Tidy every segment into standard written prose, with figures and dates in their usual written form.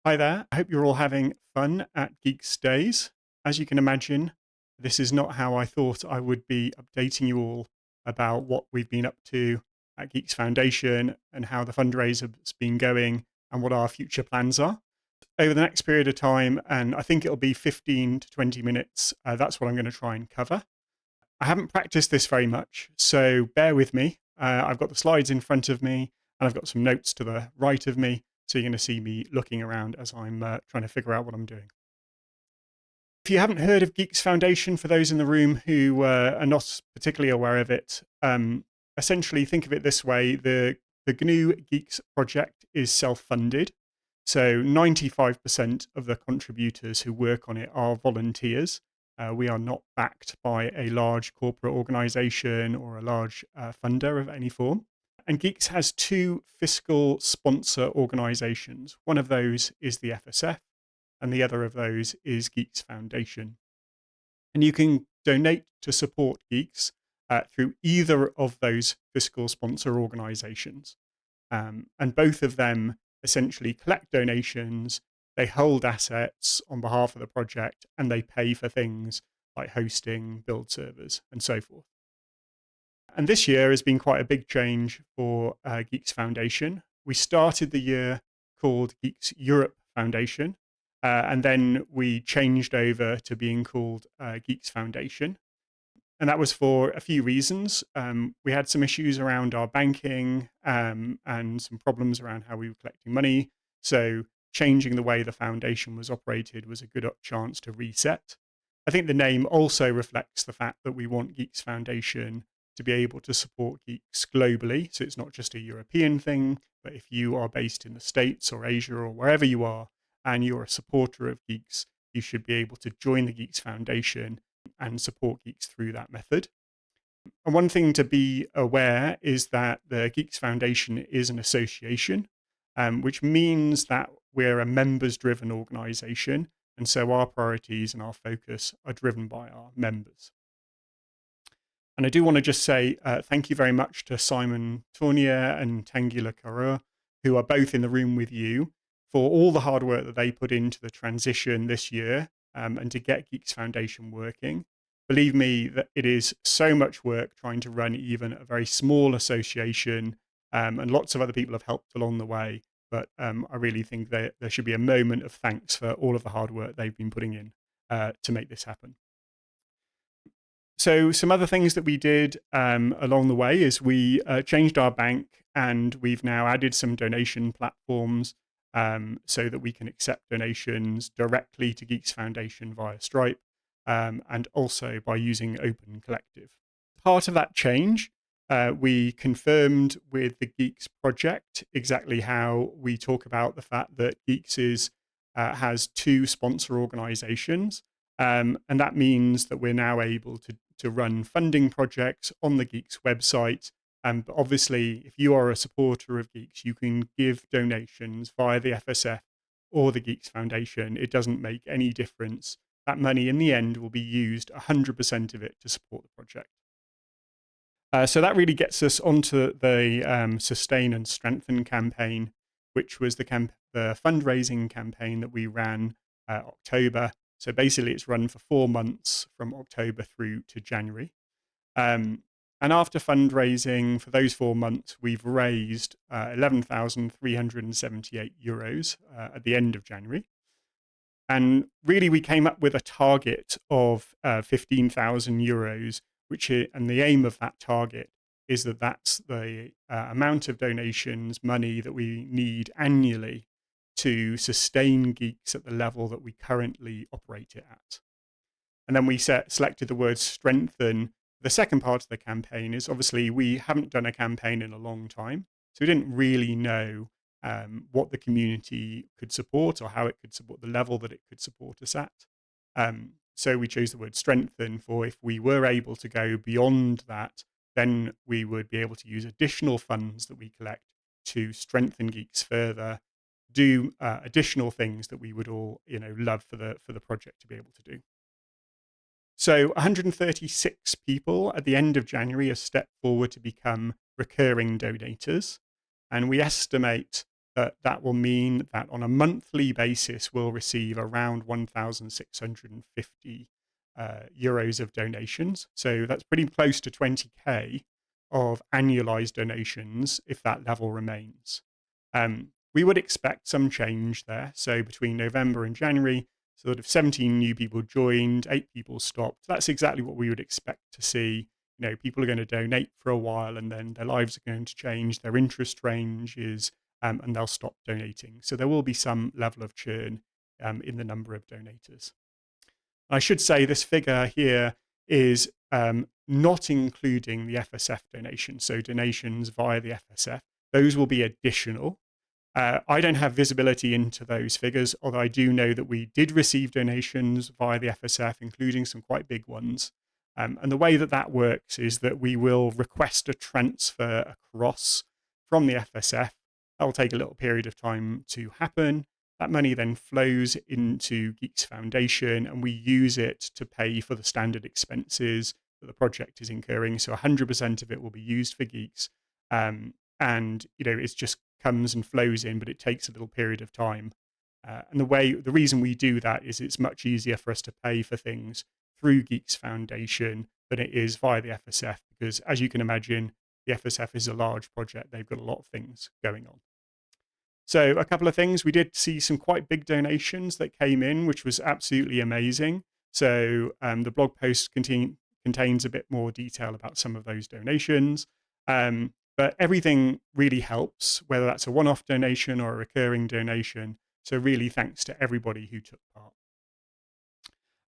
Hi there. I hope you're all having fun at Geeks Days. As you can imagine, this is not how I thought I would be updating you all about what we've been up to at Geeks Foundation and how the fundraiser's been going and what our future plans are. Over the next period of time, and I think it'll be 15 to 20 minutes, that's what I'm going to try and cover. I haven't practiced this very much, so bear with me. I've got the slides in front of me, and I've got some notes to the right of me. So you're going to see me looking around as I'm trying to figure out what I'm doing. If you haven't heard of Geeks Foundation, for those in the room who are not particularly aware of it, essentially think of it this way. The GNU Geeks project is self-funded. So 95% of the contributors who work on it are volunteers. We are not backed by a large corporate organization or a large funder of any form. And Geeks has two fiscal sponsor organizations. One of those is the FSF, and the other of those is Geeks Foundation. And you can donate to support Geeks through either of those fiscal sponsor organizations. And both of them essentially collect donations, they hold assets on behalf of the project, and they pay for things like hosting, build servers, and so forth. And this year has been quite a big change for Geeks Foundation. We started the year called Geeks Europe Foundation, and then we changed over to being called Geeks Foundation. And that was for a few reasons. We had some issues around our banking and some problems around how we were collecting money. So changing the way the foundation was operated was a good chance to reset. I think the name also reflects the fact that we want Geeks Foundation to be able to support geeks globally. So it's not just a European thing, but if you are based in the States or Asia or wherever you are, and you're a supporter of geeks, you should be able to join the Geeks Foundation and support geeks through that method. And one thing to be aware is that the Geeks Foundation is an association, which means that we're a members driven organization. And so our priorities and our focus are driven by our members. And I do want to just say thank you very much to Simon Tournier and Tanguy Carreur, who are both in the room with you, for all the hard work that they put into the transition this year and to get Geeks Foundation working. Believe me, that it is so much work trying to run even a very small association, and lots of other people have helped along the way. But I really think that there should be a moment of thanks for all of the hard work they've been putting in to make this happen. So some other things that we did along the way is we changed our bank, and we've now added some donation platforms so that we can accept donations directly to Geeks Foundation via Stripe and also by using Open Collective. Part of that change, we confirmed with the Geeks project exactly how we talk about the fact that Geeks has two sponsor organizations. And that means that we're now able to run funding projects on the Geeks website. But obviously, if you are a supporter of Geeks, you can give donations via the FSF or the Geeks Foundation. It doesn't make any difference. That money in the end will be used 100% of it to support the project. So that really gets us onto the Sustain and Strengthen campaign, which was the fundraising campaign that we ran October. So basically, it's run for 4 months from October through to January. And after fundraising for those 4 months, we've raised 11,378 euros at the end of January. And really, we came up with a target of 15,000 euros, and the aim of that target is that that's the amount of donations, money that we need annually to sustain Geeks at the level that we currently operate it at. And then we selected the word strengthen. The second part of the campaign is obviously we haven't done a campaign in a long time, so we didn't really know what the community could support or how it could support the level that it could support us at. So we chose the word strengthen for if we were able to go beyond that, then we would be able to use additional funds that we collect to strengthen Geeks further, do additional things that we would all love for the project to be able to do. So 136 people at the end of January have stepped forward to become recurring donators. And we estimate but that will mean that on a monthly basis, we'll receive around 1,650 euros of donations. So that's pretty close to 20K of annualized donations if that level remains. We would expect some change there. So between November and January, sort of 17 new people joined, 8 people stopped. That's exactly what we would expect to see. People are going to donate for a while and then their lives are going to change, their interest range is, and they'll stop donating. So there will be some level of churn in the number of donators. I should say this figure here is not including the FSF donations, so donations via the FSF. Those will be additional. I don't have visibility into those figures, although I do know that we did receive donations via the FSF, including some quite big ones. And the way that that works is that we will request a transfer across from the FSF. That will take a little period of time to happen. That money then flows into Geeks Foundation, and we use it to pay for the standard expenses that the project is incurring. So 100% of it will be used for Geeks. And it just comes and flows in, but it takes a little period of time. And the reason we do that is it's much easier for us to pay for things through Geeks Foundation than it is via the FSF, because as you can imagine, the FSF is a large project. They've got a lot of things going on. So a couple of things, we did see some quite big donations that came in, which was absolutely amazing. So the blog post contains a bit more detail about some of those donations. But everything really helps, whether that's a one-off donation or a recurring donation. So really thanks to everybody who took part.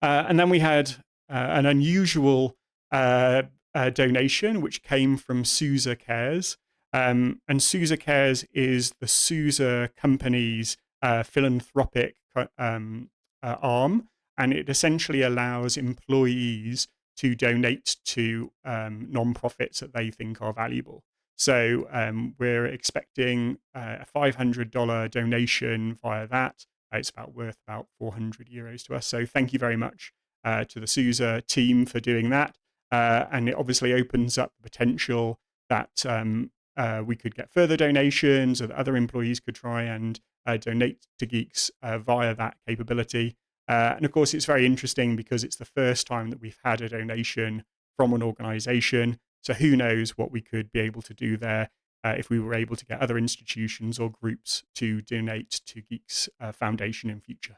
And then we had an unusual donation, which came from SUSE Cares. And SUSE Cares is the SUSE company's philanthropic arm, and it essentially allows employees to donate to nonprofits that they think are valuable. So we're expecting a $500 donation via that. It's worth about 400 euros to us. So thank you very much to the SUSE team for doing that. And it obviously opens up the potential that we could get further donations, or that other employees could try and donate to Geeks via that capability. And of course, it's very interesting because it's the first time that we've had a donation from an organization. So who knows what we could be able to do there if we were able to get other institutions or groups to donate to Geeks Foundation in future.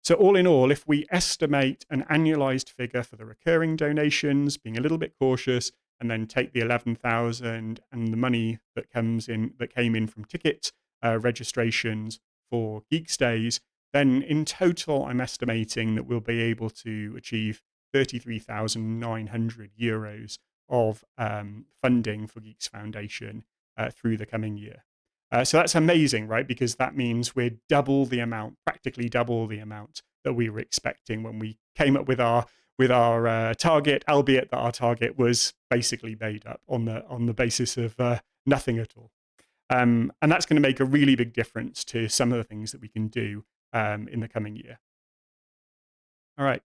So all in all, if we estimate an annualized figure for the recurring donations, being a little bit cautious, and then take the 11,000 and the money that came in from ticket registrations for Geeks Days, then in total, I'm estimating that we'll be able to achieve 33,900 euros of funding for Geeks Foundation through the coming year. So that's amazing, right? Because that means we're practically double the amount that we were expecting when we came up with our target, albeit that our target was basically made up on the basis of nothing at all. And that's going to make a really big difference to some of the things that we can do in the coming year. All right.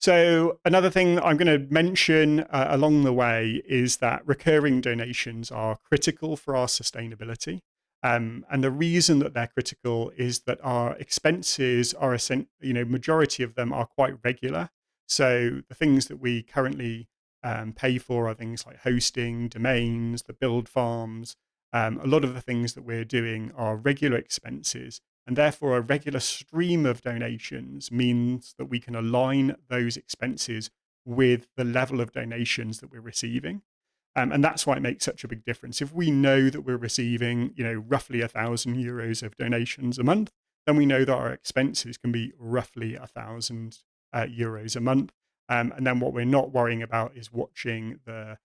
So another thing that I'm going to mention along the way is that recurring donations are critical for our sustainability. And the reason that they're critical is that our expenses are, majority of them are quite regular. So the things that we currently pay for are things like hosting, domains, the build farms. A lot of the things that we're doing are regular expenses. And therefore, a regular stream of donations means that we can align those expenses with the level of donations that we're receiving. And that's why it makes such a big difference. If we know that we're receiving, roughly 1,000 euros of donations a month, then we know that our expenses can be roughly 1,000 euros a month. And then what we're not worrying about is watching the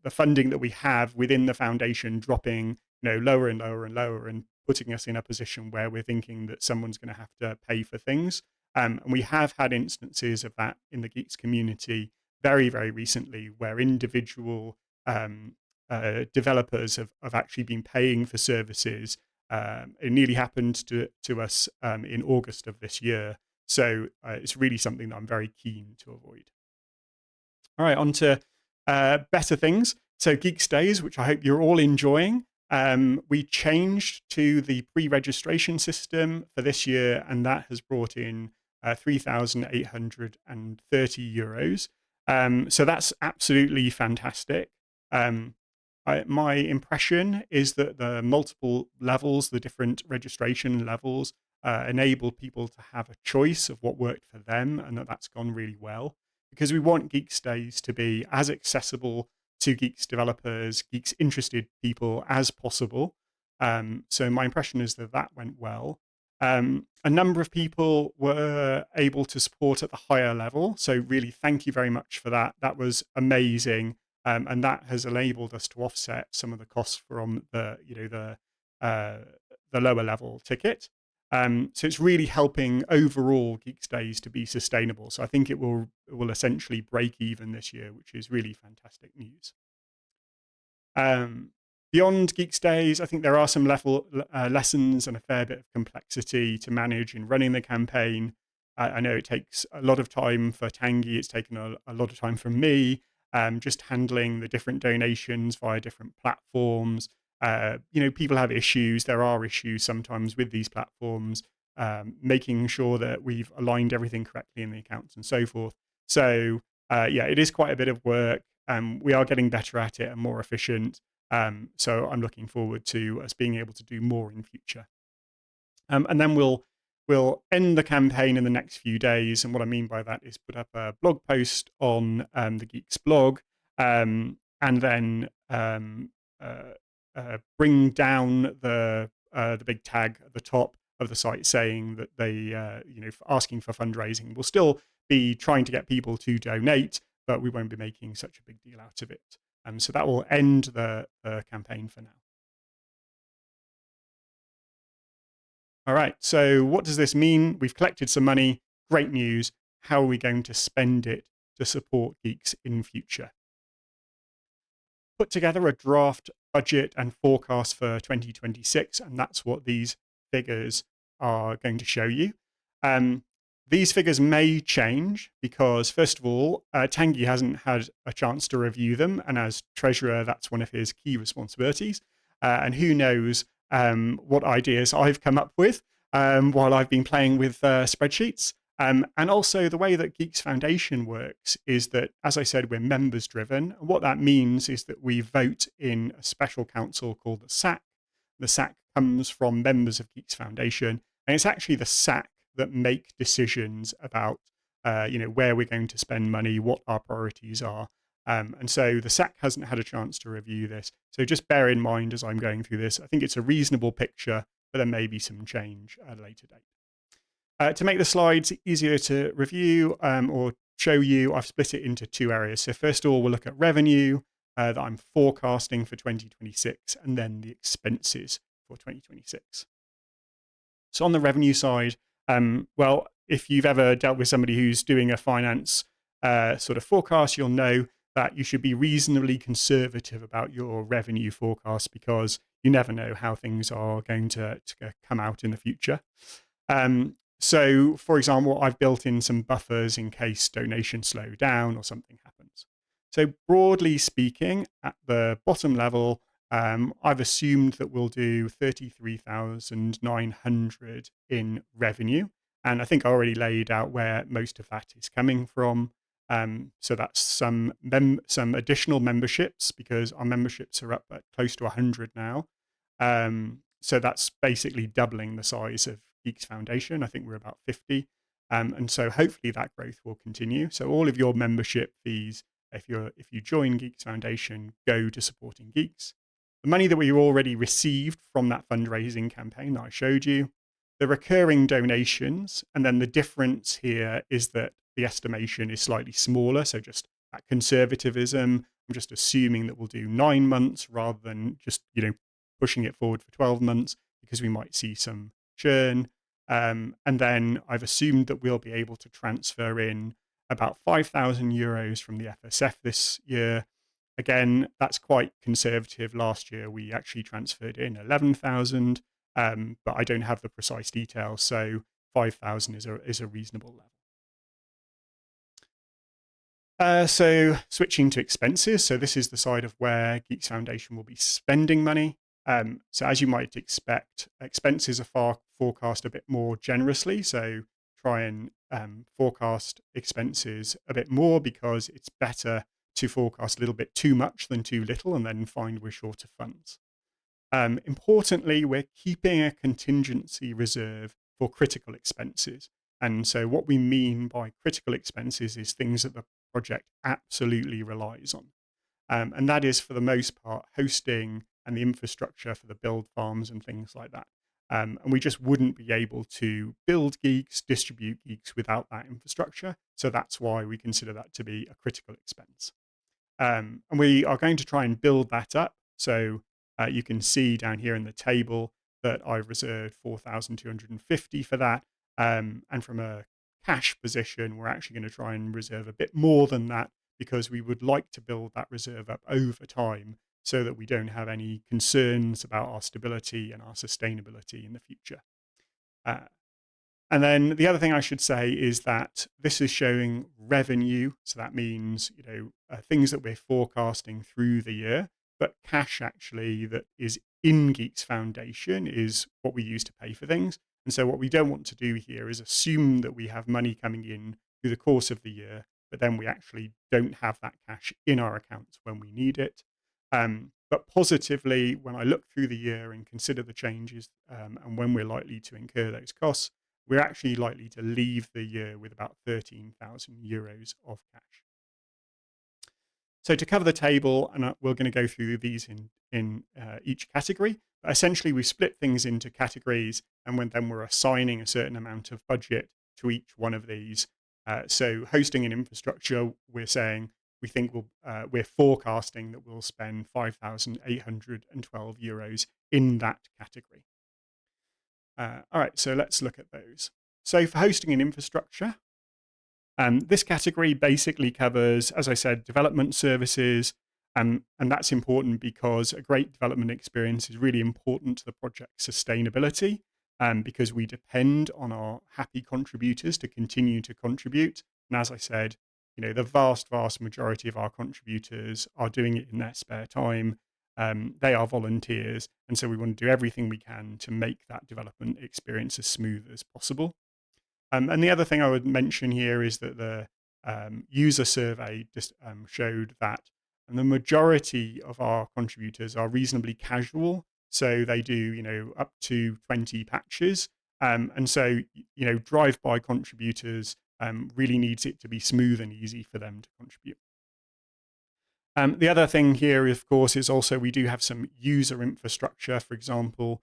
funding that we have within the foundation dropping, lower and lower and lower, and putting us in a position where we're thinking that someone's going to have to pay for things. And we have had instances of that in the Geeks community very, very recently, where individual developers have actually been paying for services. It nearly happened to us in August of this year. So it's really something that I'm very keen to avoid. All right, on to better things. So Geeks Days, which I hope you're all enjoying. We changed to the pre-registration system for this year, and that has brought in €3,830. So that's absolutely fantastic. Um, my impression is that the multiple levels, the different registration levels, enable people to have a choice of what worked for them, and that's gone really well. Because we want Geeks Days to be as accessible to Geeks developers, Geeks interested people as possible. So my impression is that that went well. A number of people were able to support at the higher level. So really, thank you very much for that. That was amazing. And that has enabled us to offset some of the costs from uh, the lower level ticket. So it's really helping overall Geeks Days to be sustainable. So I think it will essentially break even this year, which is really fantastic news. Um, Beyond Geeks Days, I think there are some lessons and a fair bit of complexity to manage in running the campaign. I know it takes a lot of time for Tangi. It's taken a lot of time from me, just handling the different donations via different platforms. People have issues. There are issues sometimes with these platforms, making sure that we've aligned everything correctly in the accounts and so forth. So, yeah, it is quite a bit of work. We are getting better at it and more efficient. So I'm looking forward to us being able to do more in future. And then we'll end the campaign in the next few days. And what I mean by that is put up a blog post on the Geeks blog, and then bring down the big tag at the top of the site saying that they, asking for fundraising. We'll still be trying to get people to donate, but we won't be making such a big deal out of it. So that will end the campaign for now. All right, so what does this mean? We've collected some money. Great news. How are we going to spend it to support Geeks in future? Put together a draft budget and forecast for 2026, and that's what these figures are going to show you. These figures may change because, first of all, Tanguy hasn't had a chance to review them, and as treasurer, that's one of his key responsibilities. And who knows what ideas I've come up with while I've been playing with spreadsheets. And also, the way that Geeks Foundation works is that, as I said, we're members driven. What that means is that we vote in a special council called the SAC. The SAC comes from members of Geeks Foundation, and it's actually the SAC that make decisions about where we're going to spend money, what our priorities are. And so the SAC hasn't had a chance to review this. So just bear in mind as I'm going through this, I think it's a reasonable picture, but there may be some change at a later date. To make the slides easier to review or show you, I've split it into two areas. So first of all, we'll look at revenue that I'm forecasting for 2026, and then the expenses for 2026. So on the revenue side, well, if you've ever dealt with somebody who's doing a finance sort of forecast, you'll know that you should be reasonably conservative about your revenue forecast because you never know how things are going to come out in the future. So, for example, I've built in some buffers in case donations slow down or something happens. So, broadly speaking, at the bottom level, I've assumed that we'll do 33,900 in revenue. And I think I already laid out where most of that is coming from. So that's some additional memberships because our memberships are up at close to 100 now. So that's basically doubling the size of Geeks Foundation. I think we're about 50. And so hopefully that growth will continue. So all of your membership fees, if you join Geeks Foundation, go to supporting Geeks. The money that we already received from that fundraising campaign that I showed you, the recurring donations, and then the difference here is that the estimation is slightly smaller. So just that conservatism, I'm just assuming that we'll do 9 months rather than just, pushing it forward for 12 months because we might see some churn. And then I've assumed that we'll be able to transfer in about €5,000 from the FSF this year. Again, that's quite conservative. Last year, we actually transferred in 11,000, but I don't have the precise details. So 5,000 is a reasonable level. So switching to expenses. So this is the side of where Geeks Foundation will be spending money. So as you might expect, expenses are forecast a bit more generously. So try and forecast expenses a bit more because it's better to forecast a little bit too much than too little and then find we're short of funds. Importantly, we're keeping a contingency reserve for critical expenses. And so what we mean by critical expenses is things that the project absolutely relies on. And that is, for the most part, hosting and the infrastructure for the build farms and things like that. And we just wouldn't be able to build geeks, distribute geeks without that infrastructure. So that's why we consider that to be a critical expense. And we are going to try and build that up. So you can see down here in the table that I've reserved 4,250 for that. And from a cash position, we're actually going to try and reserve a bit more than that because we would like to build that reserve up over time so that we don't have any concerns about our stability and our sustainability in the future. Uh, and then the other thing I should say is that this is showing revenue. So that means, things that we're forecasting through the year, but cash actually that is in Geeks Foundation is what we use to pay for things. And so what we don't want to do here is assume that we have money coming in through the course of the year, but then we actually don't have that cash in our accounts when we need it. But positively, when I look through the year and consider the changes and when we're likely to incur those costs, we're actually likely to leave the year with about 13,000 euros of cash. So to cover the table, and we're going to go through these in each category, but essentially we split things into categories, and then we're assigning a certain amount of budget to each one of these. So hosting and infrastructure, we're saying we think we're forecasting that we'll spend 5,812 euros in that category. All right, so let's look at those. So for hosting and infrastructure, this category basically covers, as I said, development services, and that's important because a great development experience is really important to the project's sustainability, because we depend on our happy contributors to continue to contribute. And as I said, the vast majority of our contributors are doing it in their spare time. They are volunteers, and so we want to do everything we can to make that development experience as smooth as possible. And the other thing I would mention here is that the user survey just showed that the majority of our contributors are reasonably casual. So they do, up to 20 patches. And so, drive-by contributors really needs it to be smooth and easy for them to contribute. The other thing here, of course, is also we do have some user infrastructure, for example,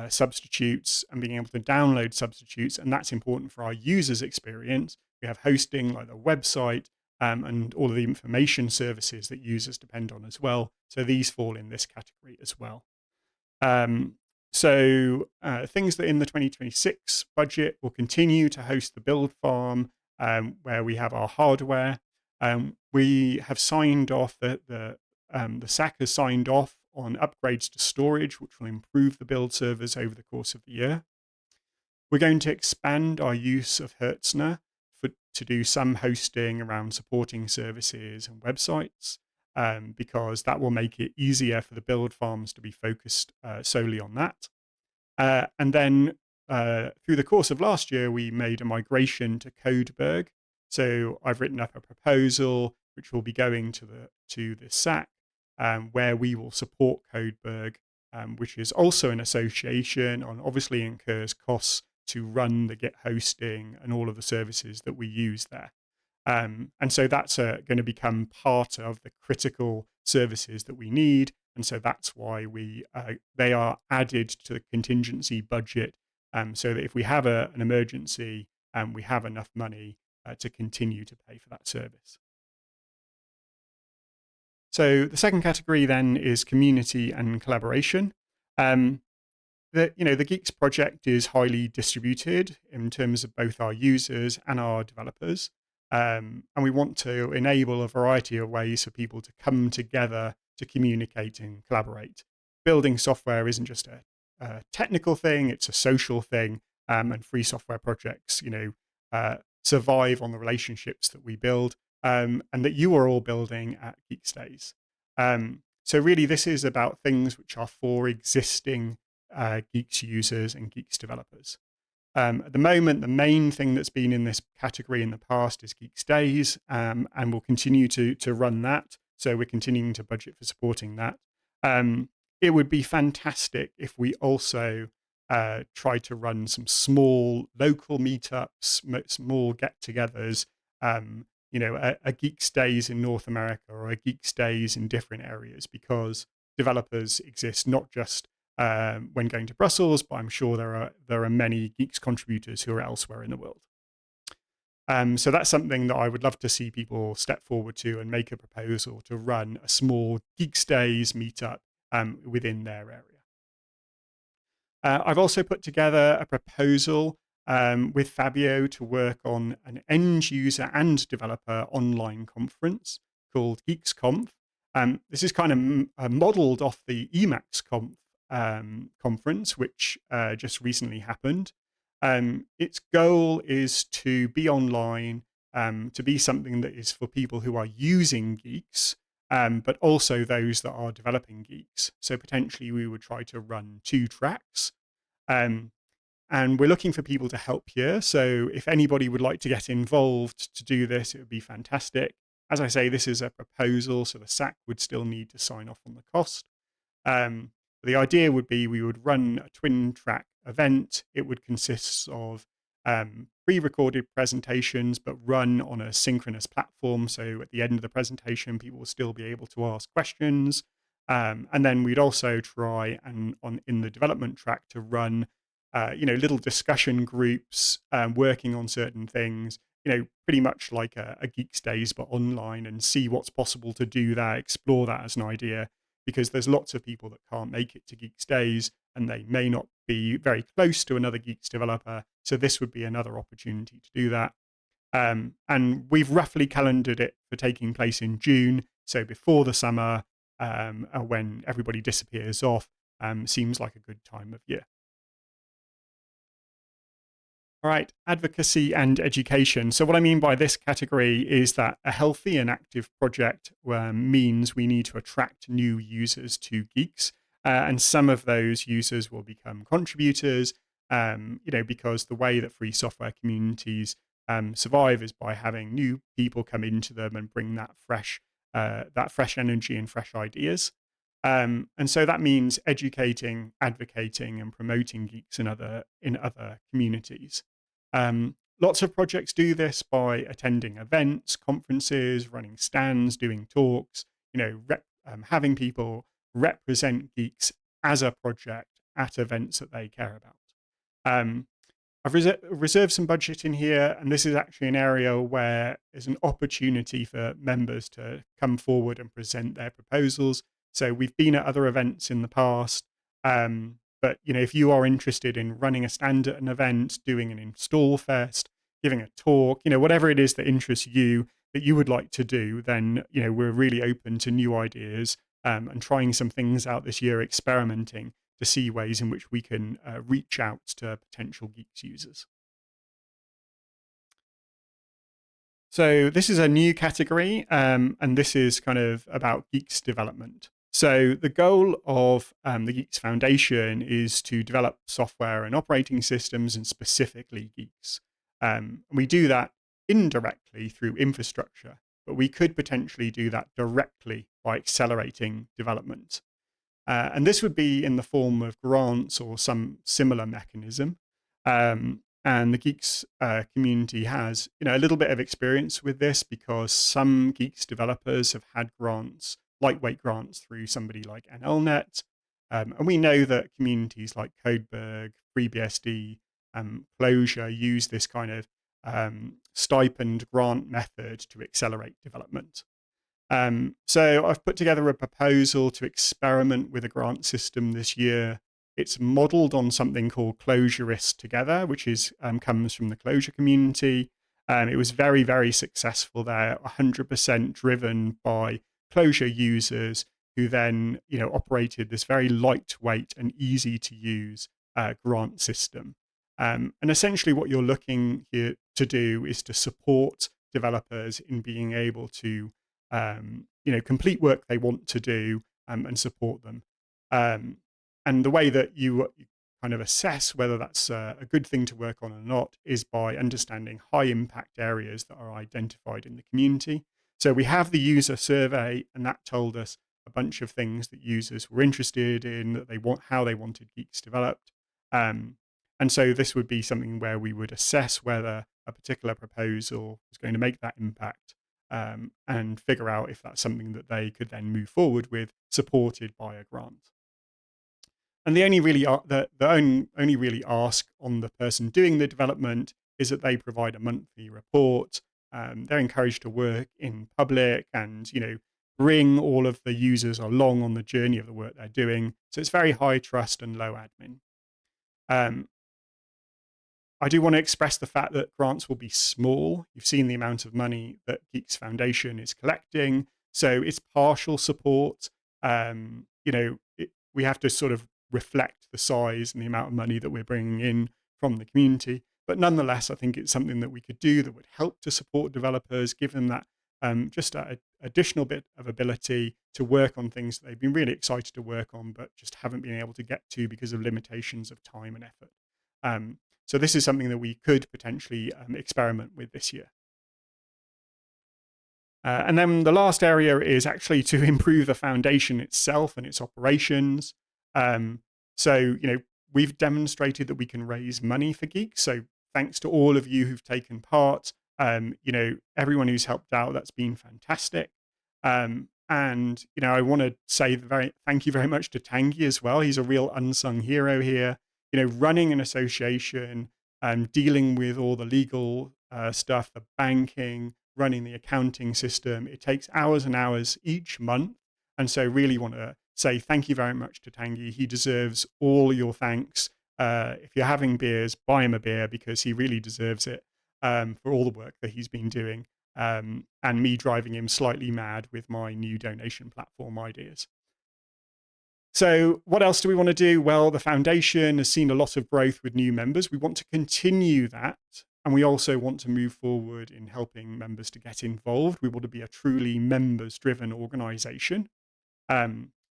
substitutes and being able to download substitutes. And that's important for our users' experience. We have hosting like the website and all of the information services that users depend on as well. So these fall in this category as well. Things that in the 2026 budget will continue to host the build farm where we have our hardware. We have signed off the SAC has signed off on upgrades to storage, which will improve the build servers over the course of the year. We're going to expand our use of Hetzner to do some hosting around supporting services and websites, because that will make it easier for the build farms to be focused solely on that. And then through the course of last year, we made a migration to Codeberg. So I've written up a proposal which will be going to the SAC, where we will support Codeberg, which is also an association and obviously incurs costs to run the Git hosting and all of the services that we use there. And so that's going to become part of the critical services that we need. And so that's why they are added to the contingency budget, so that if we have an emergency, we have enough money to continue to pay for that service. So the second category then is community and collaboration. The Geeks project is highly distributed in terms of both our users and our developers. And we want to enable a variety of ways for people to come together to communicate and collaborate. Building software isn't just a technical thing, it's a social thing. And free software projects, survive on the relationships that we build and that you are all building at Geeks Days. So really, this is about things which are for existing Geeks users and Geeks developers. At the moment, the main thing that's been in this category in the past is Geeks Days, and we'll continue to run that. So we're continuing to budget for supporting that. Um, it would be fantastic if we also tried to run some small local meetups, small get-togethers. A Geeks Days in North America or a Geeks Days in different areas, because developers exist not just when going to Brussels, but I'm sure there are many Geeks contributors who are elsewhere in the world. So that's something that I would love to see people step forward to and make a proposal to run a small Geeks Days meetup within their area. I've also put together a proposal with Fabio to work on an end user and developer online conference called GeeksConf. This is kind of modeled off the EmacsConf conference, which just recently happened. Its goal is to be online, to be something that is for people who are using Geeks, but also those that are developing Geeks. So potentially we would try to run 2 tracks. Um, and we're looking for people to help here. So if anybody would like to get involved to do this, it would be fantastic. As I say, this is a proposal, so the SAC would still need to sign off on the cost. The idea would be we would run a twin track event. It would consist of pre-recorded presentations, but run on a synchronous platform. So at the end of the presentation, people will still be able to ask questions. And then we'd also try and in the development track to run, little discussion groups working on certain things. Pretty much like a Geeks Days, but online, and see what's possible to do that, explore that as an idea, because there's lots of people that can't make it to Geeks Days and they may not be very close to another Geeks developer. So this would be another opportunity to do that. And we've roughly calendared it for taking place in June. So before the summer, when everybody disappears off, seems like a good time of year. All right, advocacy and education. So what I mean by this category is that a healthy and active project means we need to attract new users to Geeks. And some of those users will become contributors, because the way that free software communities survive is by having new people come into them and bring that fresh energy and fresh ideas. And so that means educating, advocating, and promoting Geeks in other communities. Lots of projects do this by attending events, conferences, running stands, doing talks. Having people represent Geeks as a project at events that they care about. I've reserved some budget in here, and this is actually an area where there's an opportunity for members to come forward and present their proposals. So we've been at other events in the past, but if you are interested in running a stand at an event, doing an install fest, giving a talk, whatever it is that interests you that you would like to do, then we're really open to new ideas and trying some things out this year, experimenting to see ways in which we can reach out to potential Geeks users. So this is a new category, and this is kind of about Geeks development. So the goal of the Geeks Foundation is to develop software and operating systems, and specifically Geeks. We do that indirectly through infrastructure, but we could potentially do that directly by accelerating development. And this would be in the form of grants or some similar mechanism. And the Geeks community has, a little bit of experience with this, because some Geeks developers have had grants, lightweight grants, through somebody like NLNet. And we know that communities like Codeberg, FreeBSD, Clojure use this kind of stipend grant method to accelerate development. So I've put together a proposal to experiment with a grant system this year. It's modeled on something called Clojureist Together, which comes from the Clojure community. It was very, very successful there, 100% driven by Clojure users who then, operated this very lightweight and easy to use grant system. And essentially what you're looking here to do is to support developers in being able to complete work they want to do, and support them. Um, and the way that you kind of assess whether that's a good thing to work on or not is by understanding high impact areas that are identified in the community. So we have the user survey, and that told us a bunch of things that users were interested in, that they want, how they wanted Geeks developed. Um, and so this would be something where we would assess whether a particular proposal is going to make that impact, and figure out if that's something that they could then move forward with, supported by a grant. And the only really only really ask on the person doing the development is that they provide a monthly report. They're encouraged to work in public and bring all of the users along on the journey of the work they're doing. So it's very high trust and low admin. Um, I do want to express the fact that grants will be small. You've seen the amount of money that Geeks Foundation is collecting, so it's partial support. We have to sort of reflect the size and the amount of money that we're bringing in from the community. But nonetheless, I think it's something that we could do that would help to support developers, give them that just a additional bit of ability to work on things that they've been really excited to work on, but just haven't been able to get to because of limitations of time and effort. Um, so this is something that we could potentially experiment with this year. And then the last area is actually to improve the foundation itself and its operations. Um, so, we've demonstrated that we can raise money for Geeks. So thanks to all of you who've taken part, everyone who's helped out, that's been fantastic. And, I want to say thank you very much to Tanguy as well. He's a real unsung hero here. Running an association, dealing with all the legal stuff, the banking, running the accounting system. It takes hours and hours each month. And so really want to say thank you very much to Tanguy. He deserves all your thanks. If you're having beers, buy him a beer because he really deserves it, for all the work that he's been doing, and me driving him slightly mad with my new donation platform ideas. So what else do we want to do? Well, the foundation has seen a lot of growth with new members. We want to continue that. And we also want to move forward in helping members to get involved. We want to be a truly members-driven organization.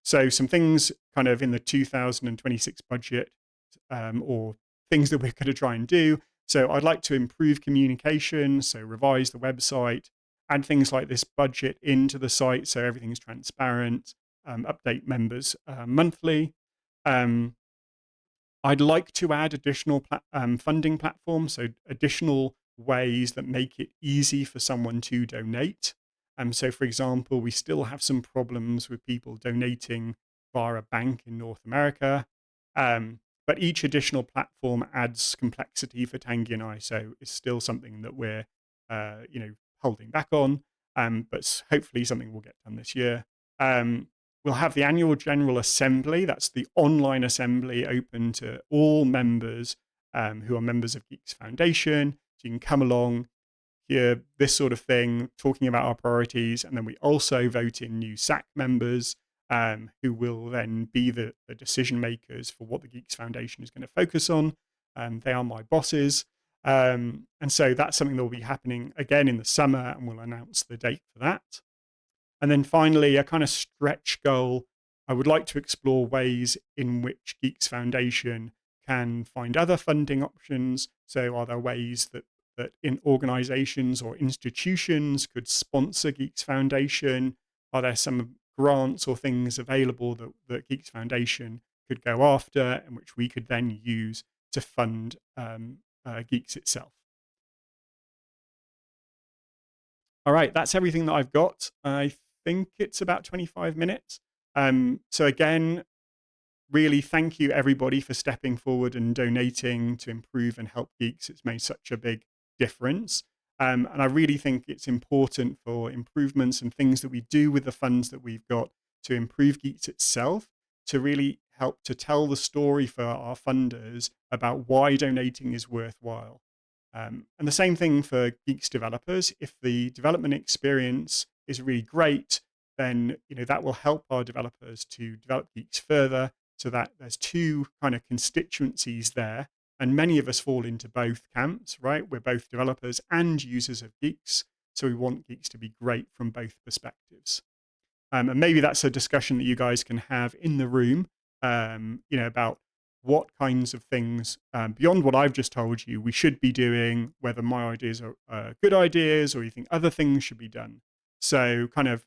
So some things kind of in the 2026 budget, or things that we're going to try and do. So I'd like to improve communication, so revise the website, add things like this budget into the site so everything's transparent, update members monthly. I'd like to add additional funding platforms, so additional ways that make it easy for someone to donate. So, for example, we still have some problems with people donating via a bank in North America. But each additional platform adds complexity for Tanguy and I, so it's still something that we're, holding back on. But hopefully something will get done this year. We'll have the annual General Assembly. That's the online assembly open to all members who are members of Geeks Foundation. So you can come along, hear this sort of thing, talking about our priorities. And then we also vote in new SAC members who will then be the decision makers for what the Geeks Foundation is going to focus on. They are my bosses. And so that's something that will be happening again in the summer, and we'll announce the date for that. And then finally, a kind of stretch goal, I would like to explore ways in which Geeks Foundation can find other funding options. So are there ways that in organizations or institutions could sponsor Geeks Foundation? Are there some grants or things available that Geeks Foundation could go after and which we could then use to fund Geeks itself? All right, that's everything that I've got. I think it's about 25 minutes. So again, really thank you everybody for stepping forward and donating to improve and help Geeks. It's made such a big difference. And I really think it's important for improvements and things that we do with the funds that we've got to improve Geeks itself, to really help to tell the story for our funders about why donating is worthwhile. And the same thing for Geeks developers. If the development experience is really great, then that will help our developers to develop Geeks further, so that there's two kind of constituencies there. And many of us fall into both camps, right? We're both developers and users of Geeks. So we want Geeks to be great from both perspectives. And maybe that's a discussion that you guys can have in the room, about what kinds of things beyond what I've just told you we should be doing, whether my ideas are good ideas or you think other things should be done. So, kind of,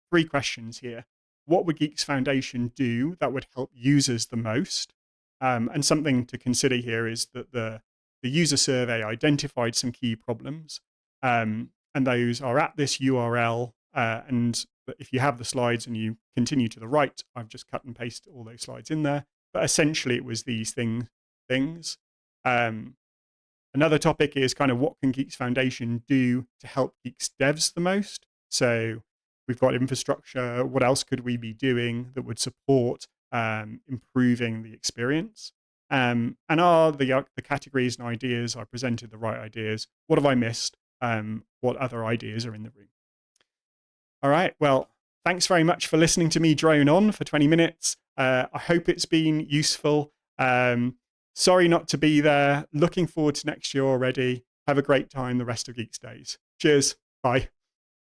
three questions here. What would Geeks Foundation do that would help users the most? And something to consider here is that the user survey identified some key problems, and those are at this URL. And if you have the slides and you continue to the right, I've just cut and pasted all those slides in there. But essentially, it was these things. Um, Another topic is kind of what can Geeks Foundation do to help Geeks devs the most? So we've got infrastructure. What else could we be doing that would support improving the experience? And are the categories and ideas I presented the right ideas? What have I missed? What other ideas are in the room? All right. Well, thanks very much for listening to me drone on for 20 minutes. I hope it's been useful. Sorry not to be there. Looking forward to next year already. Have a great time the rest of Geeks Days. Cheers. Bye.